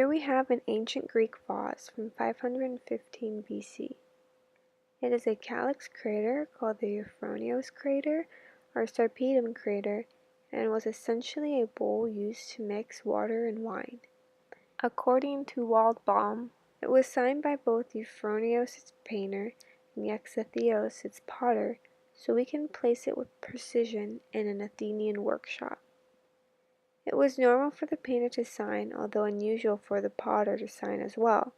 Here we have an ancient Greek vase from 515 BC. It is a calyx crater called the Euphronios crater or Sarpedum crater, and was essentially a bowl used to mix water and wine. According to Waldbaum, it was signed by both Euphronios its painter and Eustathios its potter, so we can place it with precision in an Athenian workshop. It was normal for the painter to sign, although unusual for the potter to sign as well.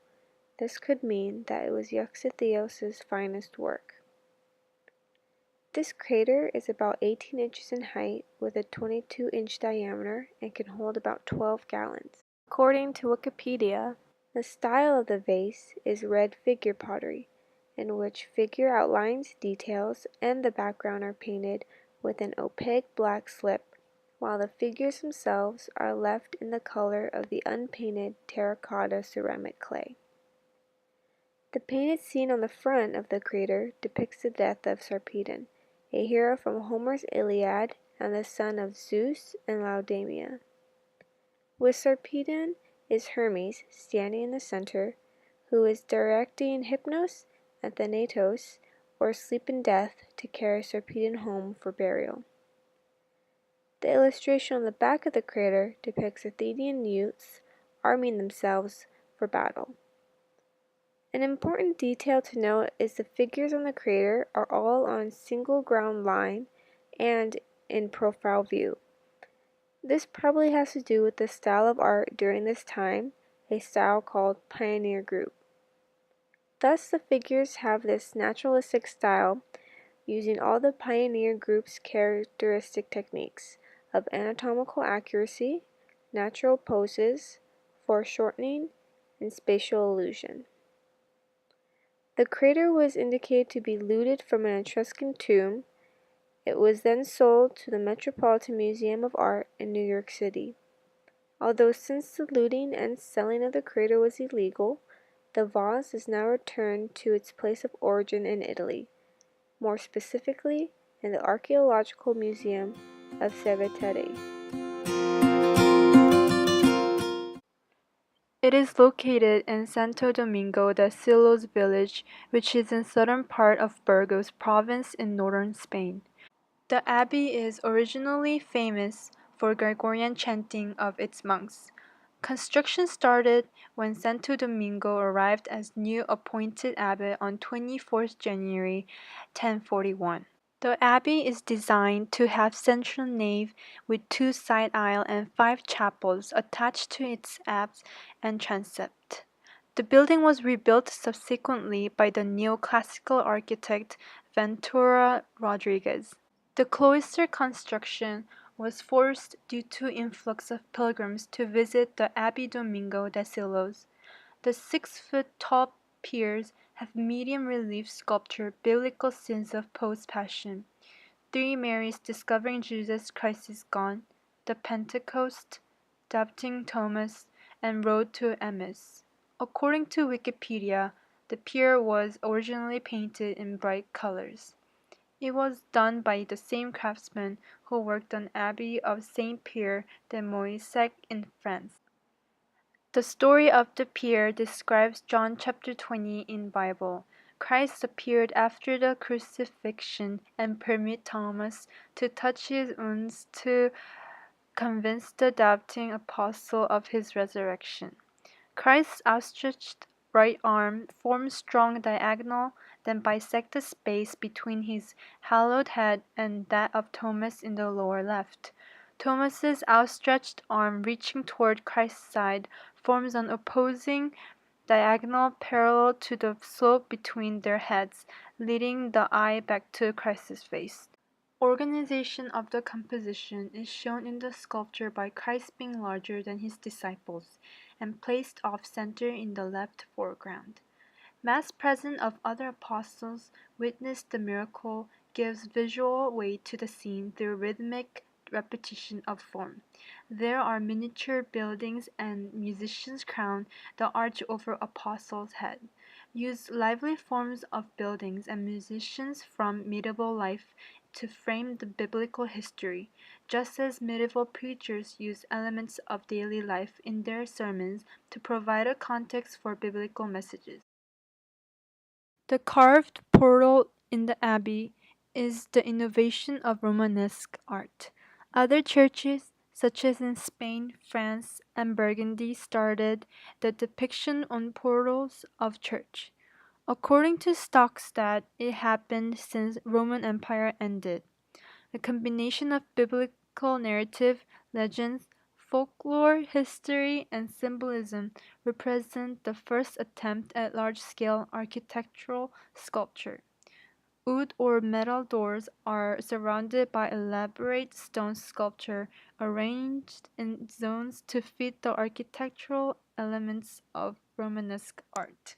This could mean that it was Eustathios' finest work. This crater is about 18 inches in height with a 22-inch diameter and can hold about 12 gallons. According to Wikipedia, the style of the vase is red figure pottery, in which figure outlines, details, and the background are painted with an opaque black slip, while the figures themselves are left in the color of the unpainted terracotta ceramic clay. The painted scene on the front of the crater depicts the death of Sarpedon, a hero from Homer's Iliad and the son of Zeus and Laodamia. With Sarpedon is Hermes standing in the center, who is directing Hypnos and Thanatos, or sleep and death, to carry Sarpedon home for burial. The illustration on the back of the crater depicts Athenian youths arming themselves for battle. An important detail to note is the figures on the crater are all on single ground line and in profile view. This probably has to do with the style of art during this time, a style called pioneer group. Thus the figures have this naturalistic style, using all the pioneer group's characteristic techniques of anatomical accuracy, natural poses, foreshortening, and spatial illusion. The crater was indicated to be looted from an Etruscan tomb. It was then sold to the Metropolitan Museum of Art in New York City. Although since the looting and selling of the crater was illegal, the vase is now returned to its place of origin in Italy, more specifically in the Archaeological Museum of Cerveteri. It is located in Santo Domingo de Silos village, which is in southern part of Burgos province in northern Spain. The abbey is originally famous for Gregorian chanting of its monks. Construction started when Santo Domingo arrived as new appointed abbot on 24th January 1041. The abbey is designed to have central nave with 2 side aisles and 5 chapels attached to its apse and transept. The building was rebuilt subsequently by the neoclassical architect Ventura Rodriguez. The cloister construction was forced due to influx of pilgrims to visit the Abbey Domingo de Silos. The 6-foot-tall piers have medium relief sculpture biblical scenes of post-passion, 3 Marys discovering Jesus Christ is gone, the Pentecost, doubting Thomas, and road to Emmaus. According to Wikipedia, the pier was originally painted in bright colors. It was done by the same craftsman who worked on Abbey of Saint-Pierre de Moissac in France. The story of the pier describes John chapter 20 in Bible. Christ appeared after the crucifixion and permitted Thomas to touch his wounds to convince the doubting apostle of his resurrection. Christ's outstretched right arm formed strong diagonal, then bisect the space between his hallowed head and that of Thomas in the lower left. Thomas's outstretched arm reaching toward Christ's side forms an opposing diagonal parallel to the slope between their heads, leading the eye back to Christ's face. Organization of the composition is shown in the sculpture by Christ being larger than his disciples and placed off-center in the left foreground. Mass presence of other apostles witnessed the miracle gives visual weight to the scene through rhythmic repetition of form. There are miniature buildings and musicians crown the arch over apostles' head. Use lively forms of buildings and musicians from medieval life to frame the biblical history, just as medieval preachers used elements of daily life in their sermons to provide a context for biblical messages. The carved portal in the abbey is the innovation of Romanesque art. Other churches, such as in Spain, France, and Burgundy, started the depiction on portals of church. According to Stockstad, it happened since Roman Empire ended. A combination of biblical narrative, legends, folklore, history, and symbolism represent the first attempt at large-scale architectural sculpture. Wood or metal doors are surrounded by elaborate stone sculpture arranged in zones to fit the architectural elements of Romanesque art.